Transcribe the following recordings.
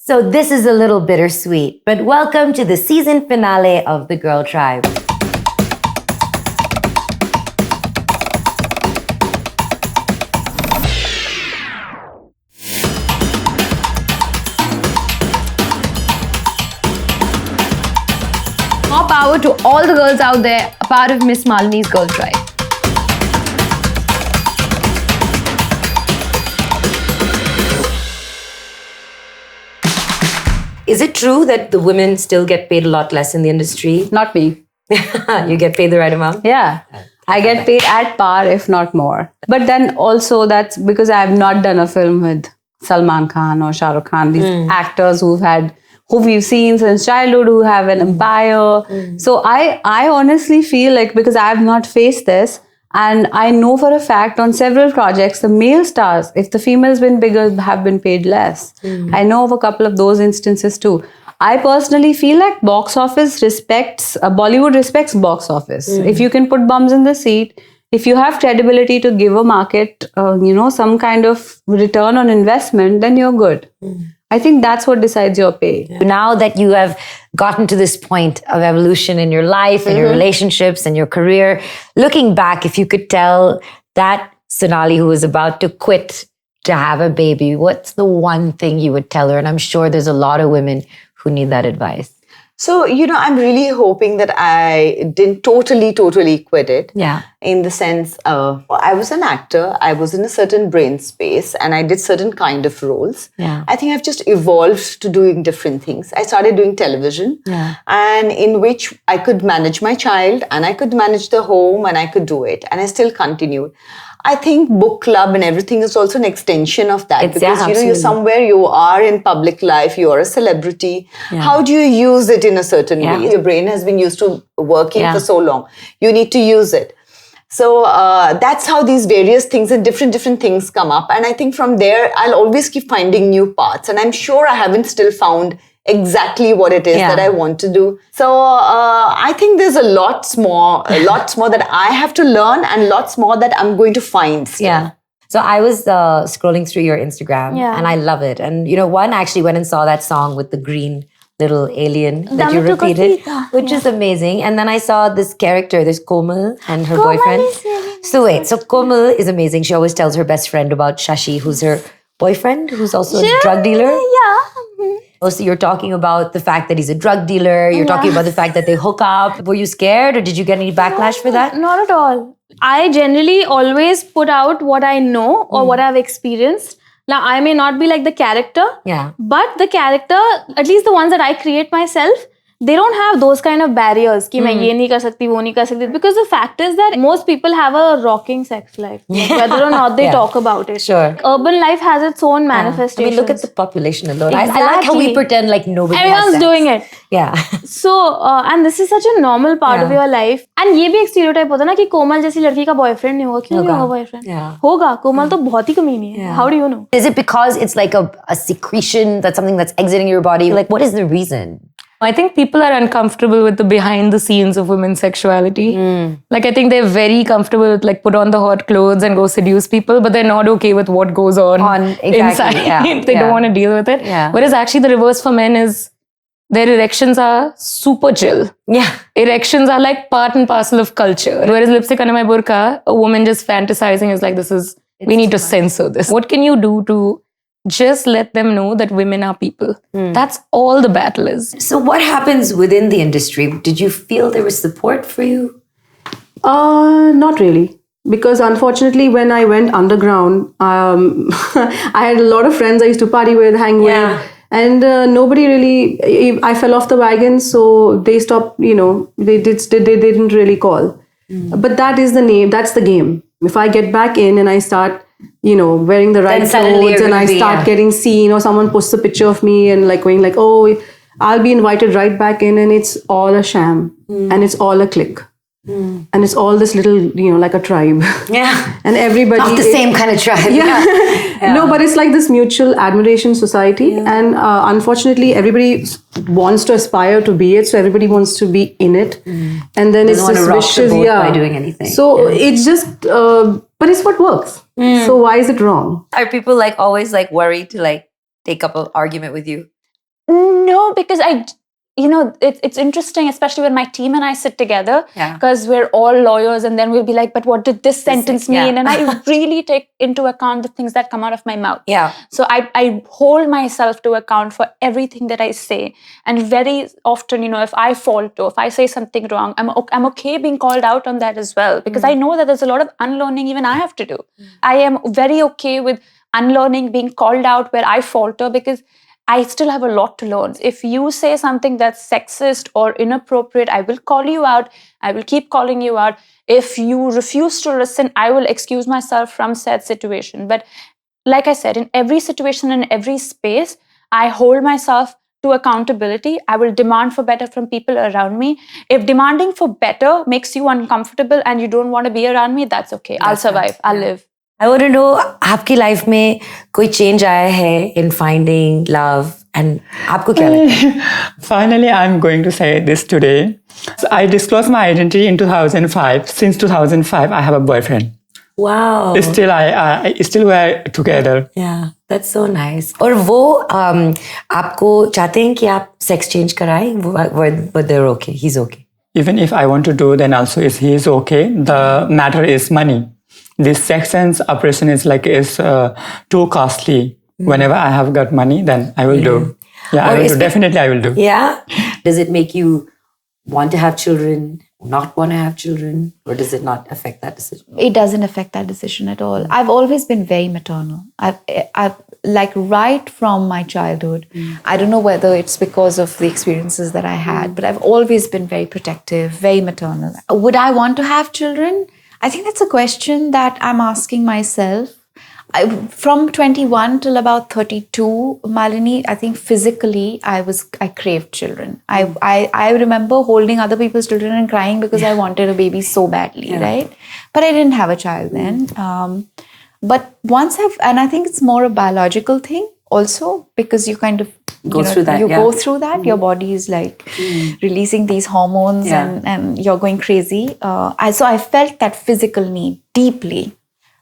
So this is a little bittersweet, but welcome to the season finale of The Girl Tribe. More power to all the girls out there, a part of MissMalini's Girl Tribe. Is it true that the women still get paid a lot less in the industry? Not me. You get paid the right amount? Yeah. I get paid at par, if not more. But then also that's because I have not done a film with Salman Khan or Shah Rukh Khan, these actors who we've seen since childhood, who have an empire. So I honestly feel like, because I have not faced this, and I know for a fact on several projects, the male stars, if the females win bigger, have been paid less. I know of a couple of those instances too. I personally feel like Bollywood respects box office. If you can put bums in the seat, if you have credibility to give a market, some kind of return on investment, then you're good. I think that's what decides your pay. Now that you have gotten to this point of evolution in your life, in your relationships, and your career, looking back, if you could tell that Sonali who was about to quit to have a baby, what's the one thing you would tell her? And I'm sure there's a lot of women who need that advice. So, I'm really hoping that I didn't totally quit it. Yeah. In the sense, I was an actor, I was in a certain brain space, and I did certain kind of roles. Yeah. I think I've just evolved to doing different things. I started doing television, and in which I could manage my child, and I could manage the home, and I could do it. And I still continued. I think book club and everything is also an extension of that, because you're somewhere, you are in public life, you are a celebrity. Yeah. How do you use it in a certain way? Your brain has been used to working for so long. You need to use it. So that's how these various things and different things come up. And I think from there, I'll always keep finding new paths. And I'm sure I haven't still found exactly what it is that I want to do. So I think there's a lots more that I have to learn, and lots more that I'm going to find still. Yeah. So I was scrolling through your Instagram and I love it. And, one actually went and saw that song with the green little alien that you repeated, which is amazing. And then I saw this character, this Komal and her boyfriend. So Komal is amazing. She always tells her best friend about Shashi, who's her boyfriend, who's also a drug dealer. Yeah. So you're talking about the fact that he's a drug dealer. You're talking about the fact that they hook up. Were you scared, or did you get any backlash for that? Not at all. I generally always put out what I know or what I've experienced. Now, I may not be like the character, but the character, at least the ones that I create myself, they don't have those kind of barriers कि मैं ये नहीं कर सकती, वो नहीं कर सकती. Because the fact is that most people have a rocking sex life, whether or not they talk about it. Sure. Urban life has its own manifestations. I mean, look at the population alone. I like how we pretend like nobody Everyone's has sex. doing it. Yeah. So, and this is such a normal part of your life. And ये भी एक stereotype होता है ना कि कोमल जैसी लड़की का boyfriend नहीं होगा. क्यों नहीं होगा boyfriend? होगा. कोमल तो बहुत ही कमीनी है. How do you know? Is it because it's like a secretion, that's something that's exiting your body? Like, what is the reason? I think people are uncomfortable with the behind the scenes of women's sexuality. Like, I think they're very comfortable with put on the hot clothes and go seduce people, but they're not okay with what goes on inside. They don't want to deal with it. Whereas actually the reverse for men is their erections are super chill. Yeah. Erections are like part and parcel of culture. Whereas lipstick under my burqa, a woman just fantasizing is like, we need to censor this. What can you do to just let them know that women are people? That's all the battle is. So what happens within the industry? Did you feel there was support for you? Not really. Because unfortunately, when I went underground, I had a lot of friends I used to party with, hang with. And nobody really, I fell off the wagon, so they stopped, they didn't really call. But that is the name, that's the game. If I get back in and I start, wearing the right clothes and I start getting seen, or someone posts a picture of me and going like, oh, I'll be invited right back in, and it's all a sham and it's all a clique. And it's all this little, like a tribe. Yeah. And everybody... Not the same kind of tribe. No, but it's like this mutual admiration society. And unfortunately, everybody wants to aspire to be it. So everybody wants to be in it. And then it's this vicious... by doing anything. So it's just... but it's what works. So why is it wrong? Are people always worried to take up an argument with you? No, because it's interesting, especially when my team and I sit together, because we're all lawyers, and then we'll be like, but what did this sentence mean? And I really take into account the things that come out of my mouth. Yeah. So I hold myself to account for everything that I say. And very often, if I falter, if I say something wrong, I'm okay being called out on that as well, because I know that there's a lot of unlearning even I have to do. I am very okay with unlearning, being called out where I falter, because I still have a lot to learn. If you say something that's sexist or inappropriate, I will call you out. I will keep calling you out. If you refuse to listen, I will excuse myself from said situation. But like I said, in every situation, in every space, I hold myself to accountability. I will demand for better from people around me. If demanding for better makes you uncomfortable and you don't want to be around me, that's okay. I'll survive. I'll live. I want to know, आपकी life में कोई change आया है in finding love, and आपको क्या लगता है? Finally, I'm going to say this today. So I disclosed my identity in 2005. Since 2005, I have a boyfriend. Wow. Still we're together. Yeah, that's so nice. और वो आपको चाहते हैं कि आप sex change कराएं? But they're okay. He's okay. Even if I want to do, then also he is okay. The matter is money. This sex change operation is too costly. Whenever I have got money, then I will do. Yeah, I will do. Definitely, I will do. Yeah. Does it make you want to have children, not want to have children, or does it not affect that decision? It doesn't affect that decision at all. I've always been very maternal. I've like right from my childhood. I don't know whether it's because of the experiences that I had, but I've always been very protective, very maternal. Would I want to have children? I think that's a question that I'm asking myself. From 21 till about 32, Malini, I think physically I craved children. I remember holding other people's children and crying because I wanted a baby so badly, right? But I didn't have a child then. But once and I think it's more a biological thing also, because you kind of go through that. Your body is like releasing these hormones and you're going crazy. So I felt that physical need deeply.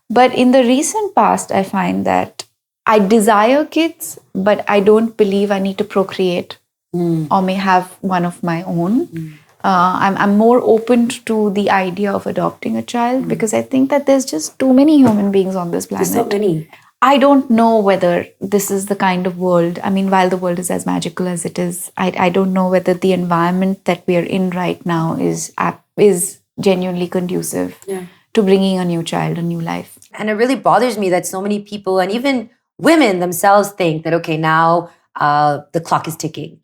But in the recent past, I find that I desire kids, but I don't believe I need to procreate or may have one of my own. I'm more open to the idea of adopting a child because I think that there's just too many human beings on this planet. There's so many. I don't know whether this is the kind of world, I mean, while the world is as magical as it is, I don't know whether the environment that we are in right now is genuinely conducive to bringing a new child, a new life. And it really bothers me that so many people and even women themselves think that, okay, now the clock is ticking,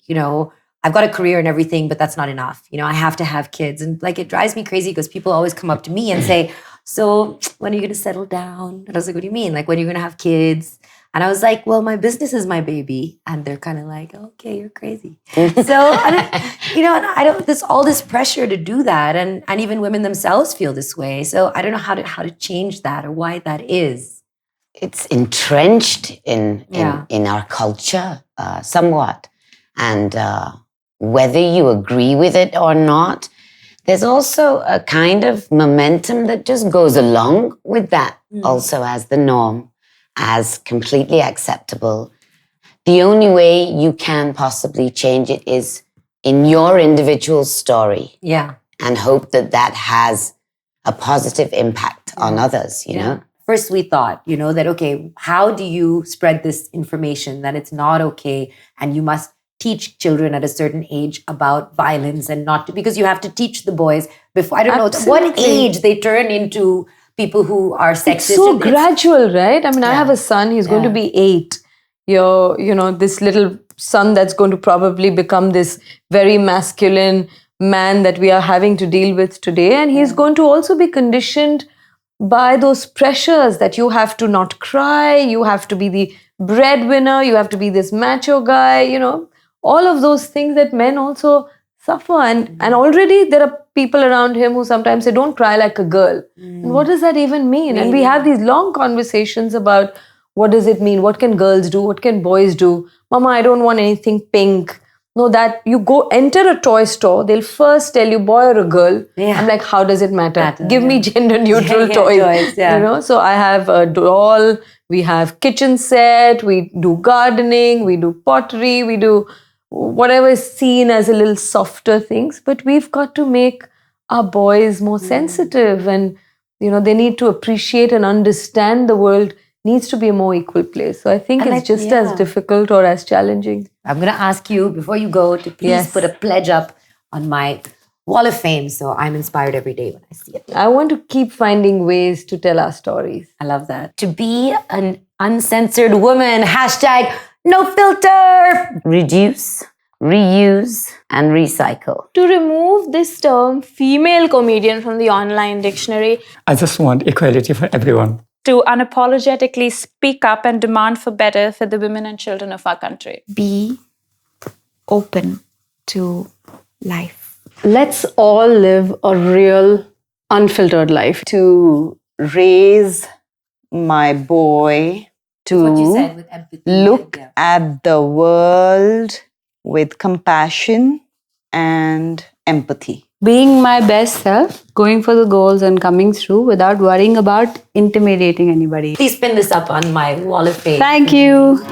I've got a career and everything, but that's not enough. I have to have kids. And it drives me crazy because people always come up to me and say, so when are you going to settle down? And I was like, what do you mean? When are you going to have kids? And I was like, well, my business is my baby. And they're kind of like, okay, you're crazy. So, I don't, there's all this pressure to do that. And even women themselves feel this way. So I don't know how to change that or why that is. It's entrenched in our culture somewhat. And whether you agree with it or not, there's also a kind of momentum that just goes along with that also as the norm, as completely acceptable. The only way you can possibly change it is in your individual story. Yeah. And hope that has a positive impact on others, you know? First we thought, that, okay, how do you spread this information that it's not okay and you must teach children at a certain age about violence and not to, because you have to teach the boys before, I don't know what age they turn into people who are sexist. It's so gradual, right? I mean, I have a son, he's going to be 8. This little son that's going to probably become this very masculine man that we are having to deal with today. And he's going to also be conditioned by those pressures that you have to not cry, you have to be the breadwinner, you have to be this macho guy, all of those things that men also suffer. And already there are people around him who sometimes say, don't cry like a girl. And what does that even mean? And we have these long conversations about what does it mean? What can girls do? What can boys do? Mama, I don't want anything pink. No, that you go enter a toy store, they'll first tell you boy or a girl. Yeah. I'm like, how does it matter? Give me gender neutral toys. So I have a doll, we have kitchen set, we do gardening, we do pottery, we do whatever is seen as a little softer things, but we've got to make our boys more sensitive, and they need to appreciate and understand the world needs to be a more equal place. So I think it's just as difficult or as challenging. I'm going to ask you, before you go, to please put a pledge up on my wall of fame, so I'm inspired every day when I see it. I want to keep finding ways to tell our stories. I love that. To be an uncensored woman, #NoFilter. Reduce, reuse, and recycle. To remove this term female comedian from the online dictionary. I just want equality for everyone. To unapologetically speak up and demand for better for the women and children of our country. Be open to life. Let's all live a real, unfiltered life. To raise my boy to What you said with empathy. look at the world with compassion and empathy. Being my best self, going for the goals and coming through without worrying about intimidating anybody. Please pin this up on my wall of fame. Thank you.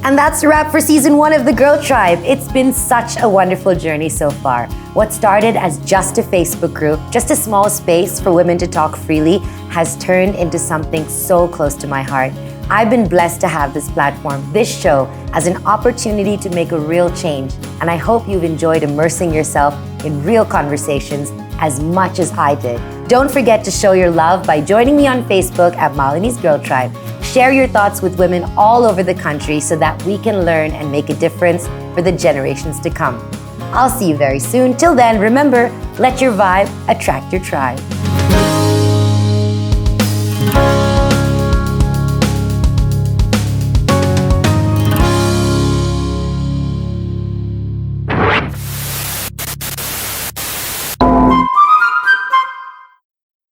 And that's a wrap for season 1 of The Girl Tribe. It's been such a wonderful journey so far. What started as just a Facebook group, just a small space for women to talk freely, has turned into something so close to my heart. I've been blessed to have this platform, this show, as an opportunity to make a real change. And I hope you've enjoyed immersing yourself in real conversations as much as I did. Don't forget to show your love by joining me on Facebook at Malini's Girl Tribe. Share your thoughts with women all over the country so that we can learn and make a difference for the generations to come. I'll see you very soon. Till then, remember, let your vibe attract your tribe.